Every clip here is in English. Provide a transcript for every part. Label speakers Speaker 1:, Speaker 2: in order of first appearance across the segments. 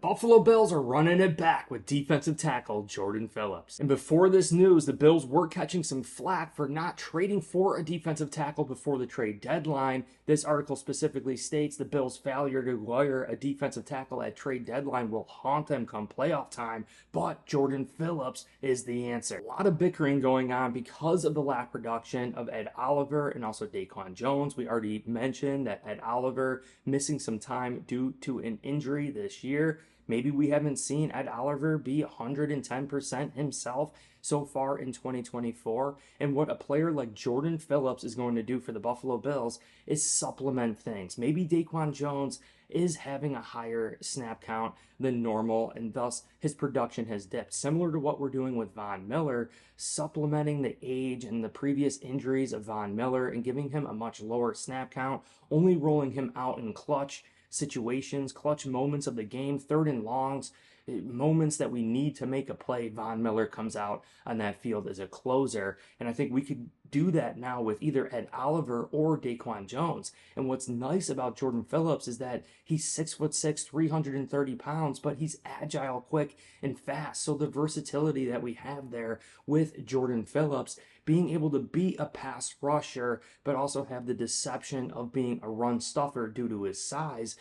Speaker 1: Buffalo Bills are running it back with defensive tackle Jordan Phillips. And before this news, the Bills were catching some flack for not trading for a defensive tackle before the trade deadline. This article specifically states the Bills' failure to acquire a defensive tackle at trade deadline will haunt them come playoff time, but Jordan Phillips is the answer. A lot of bickering going on because of the lack of production of Ed Oliver and also Daquan Jones. We already mentioned that Ed Oliver missing some time due to an injury this year. Maybe we haven't seen Ed Oliver be 110% himself so far in 2024. And what a player like Jordan Phillips is going to do for the Buffalo Bills is supplement things. Maybe Daquan Jones is having a higher snap count than normal, and thus his production has dipped. Similar to what we're doing with Von Miller, supplementing the age and the previous injuries of Von Miller and giving him a much lower snap count, only rolling him out in clutch situations, clutch moments of the game, third and longs, moments that we need to make a play. Von Miller comes out on that field as a closer, and I think we could do that now with either Ed Oliver or Daquan Jones. And what's nice about Jordan Phillips is that he's 6'6", 330 pounds, but he's agile, quick, and fast. So the versatility that we have there with Jordan Phillips, being able to be a pass rusher, but also have the deception of being a run stuffer due to his size,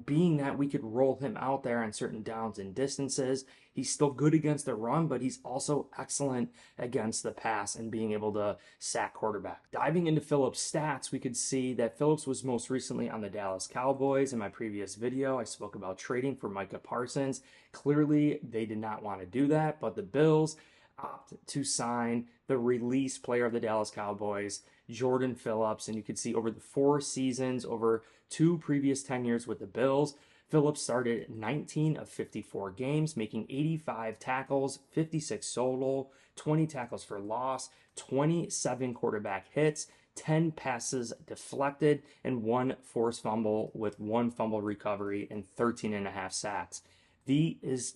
Speaker 1: being that we could roll him out there on certain downs and distances. He's still good against the run, but he's also excellent against the pass and being able to sack quarterback. Diving into Phillips' stats, we could see that Phillips was most recently on the Dallas Cowboys. In my previous video, I spoke about trading for Micah Parsons. Clearly, they did not want to do that, but the Bills opt to sign the release player of the Dallas Cowboys, Jordan Phillips. And you can see over the 4 seasons, over 2 previous tenures with the Bills, Phillips started 19 of 54 games, making 85 tackles, 56 solo, 20 tackles for loss, 27 quarterback hits, 10 passes deflected, and 1 forced fumble with 1 fumble recovery and 13 and a half sacks. He is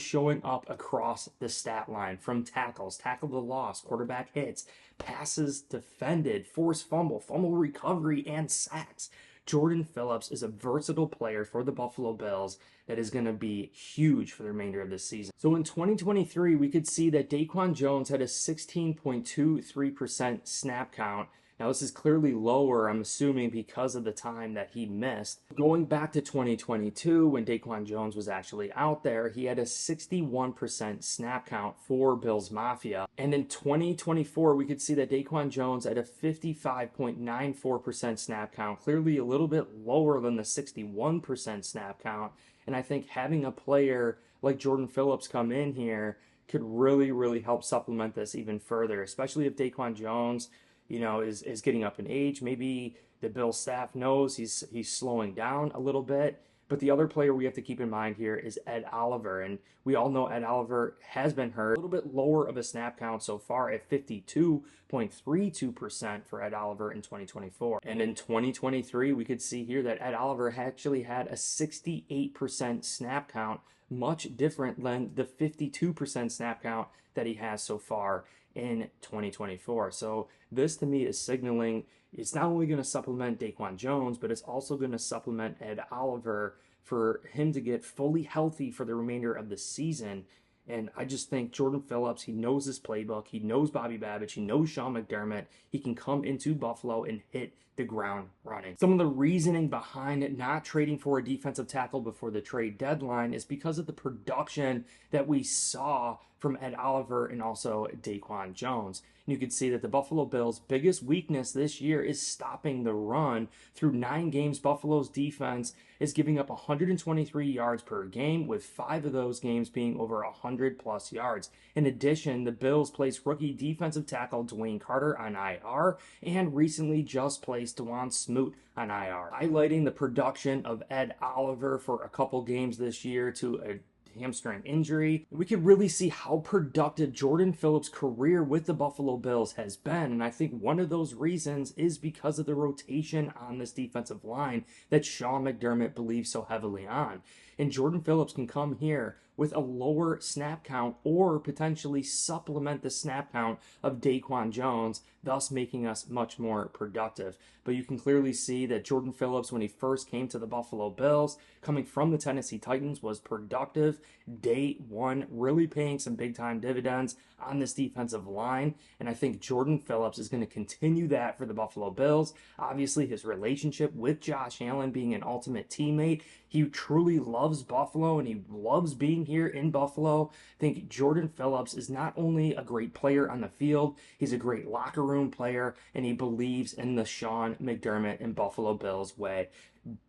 Speaker 1: showing up across the stat line, from tackles, tackle to loss, quarterback hits, passes defended, forced fumble, fumble recovery, and sacks. Jordan Phillips is a versatile player for the Buffalo Bills that is going to be huge for the remainder of this season. So in 2023, we could see that Daquan Jones had a 16.23% snap count. Now, this is clearly lower, I'm assuming, because of the time that he missed. Going back to 2022, when Daquan Jones was actually out there, he had a 61% snap count for Bills Mafia. And in 2024, we could see that Daquan Jones had a 55.94% snap count, clearly a little bit lower than the 61% snap count. And I think having a player like Jordan Phillips come in here could really, really help supplement this even further, especially if Daquan Jones is getting up in age. Maybe the Bills staff knows he's slowing down a little bit. But the other player we have to keep in mind here is Ed Oliver. And we all know Ed Oliver has been hurt. A little bit lower of a snap count so far at 52.32% for Ed Oliver in 2024. And in 2023, we could see here that Ed Oliver actually had a 68% snap count, much different than the 52% snap count that he has so far in 2024. So this to me is signaling it's not only going to supplement Daquan Jones, but it's also going to supplement Ed Oliver for him to get fully healthy for the remainder of the season. And I just think Jordan Phillips, he knows his playbook. He knows Bobby Babich. He knows Sean McDermott. He can come into Buffalo and hit the ground running. Some of the reasoning behind it not trading for a defensive tackle before the trade deadline is because of the production that we saw from Ed Oliver and also Daquan Jones. And you can see that the Buffalo Bills' biggest weakness this year is stopping the run. Through 9 games, Buffalo's defense is giving up 123 yards per game, with 5 of those games being over 100 plus yards. In addition, the Bills placed rookie defensive tackle Dwayne Carter on IR and recently just placed Dwan Smoot on IR, highlighting the production of Ed Oliver for a couple games this year to a hamstring injury. We could really see how productive Jordan Phillips' career with the Buffalo Bills has been. And I think one of those reasons is because of the rotation on this defensive line that Sean McDermott believes so heavily on. And Jordan Phillips can come here with a lower snap count or potentially supplement the snap count of Daquan Jones, thus making us much more productive. But you can clearly see that Jordan Phillips, when he first came to the Buffalo Bills, coming from the Tennessee Titans, was productive day one, really paying some big time dividends on this defensive line. And I think Jordan Phillips is going to continue that for the Buffalo Bills. Obviously, his relationship with Josh Allen being an ultimate teammate, he truly loves Buffalo and he loves being here in Buffalo. I think Jordan Phillips is not only a great player on the field, he's a great locker room player, and he believes in the Sean McDermott and Buffalo Bills way.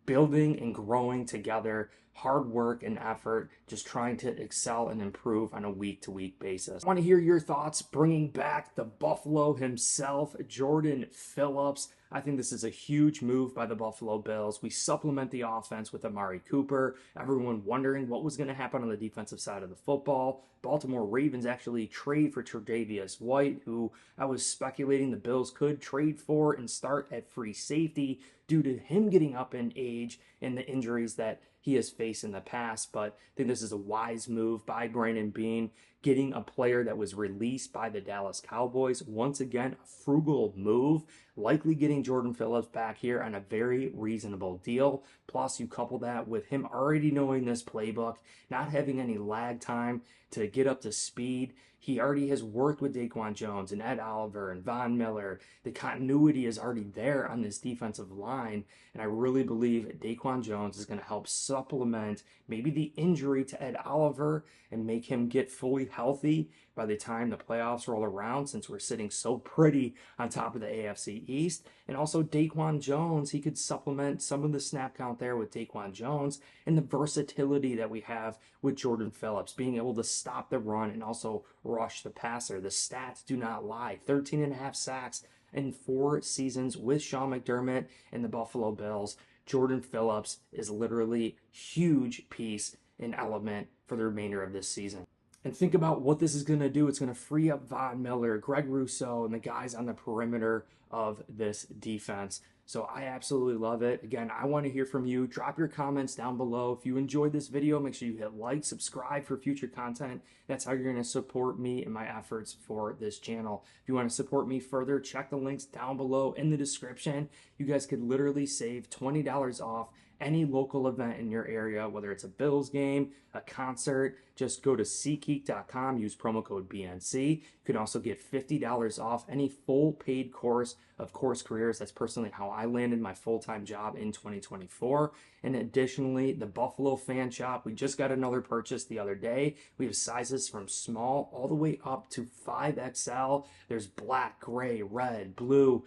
Speaker 1: Building and growing together, hard work and effort, just trying to excel and improve on a week-to-week basis. I want to hear your thoughts bringing back the Buffalo himself, Jordan Phillips. I think this is a huge move by the Buffalo Bills. We supplement the offense with Amari Cooper. Everyone wondering what was going to happen on the defensive side of the football. Baltimore Ravens actually trade for Tre'Davious White, who I was speculating the Bills could trade for and start at free safety due to him getting up in age and the injuries that he has faced in the past. But I think this is a wise move by Brandon Beane, getting a player that was released by the Dallas Cowboys. Once again, a frugal move, likely getting Jordan Phillips back here on a very reasonable deal. Plus, you couple that with him already knowing this playbook, not having any lag time to get up to speed. He already has worked with Daquan Jones and Ed Oliver and Von Miller. The continuity is already there on this defensive line, and I really believe Daquan Jones is going to help supplement maybe the injury to Ed Oliver and make him get fully healthy by the time the playoffs roll around, since we're sitting so pretty on top of the AFC East. And also Daquan Jones, he could supplement some of the snap count there with Daquan Jones and the versatility that we have with Jordan Phillips, being able to stop the run and also rush the passer. The stats do not lie. 13.5 sacks in 4 seasons with Sean McDermott and the Buffalo Bills. Jordan Phillips is literally huge piece and element for the remainder of this season. And think about what this is going to do. It's going to free up Von Miller, Greg Rousseau, and the guys on the perimeter of this defense. So I absolutely love it. Again, I want to hear from you. Drop your comments down below. If you enjoyed this video, make sure you hit like, subscribe for future content. That's how you're going to support me and my efforts for this channel. If you want to support me further, check the links down below in the description. You guys could literally save $20 off any local event in your area, whether it's a Bills game, a concert. Just go to SeatGeek.com, use promo code BNC. You can also get $50 off any full paid course of Course Careers. That's personally how I landed my full-time job in 2024. And additionally, the Buffalo Fan Shop, we just got another purchase the other day. We have sizes from small all the way up to 5XL. There's black, gray, red, blue.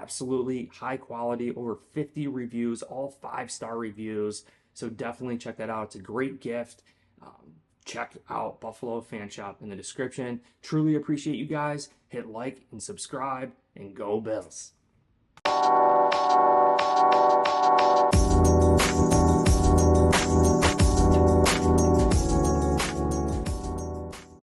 Speaker 1: Absolutely high quality, over 50 reviews, all 5-star reviews. So definitely check that out. It's a great gift. Check out Buffalo Fan Shop in the description. Truly appreciate you guys. Hit like and subscribe, and go Bills.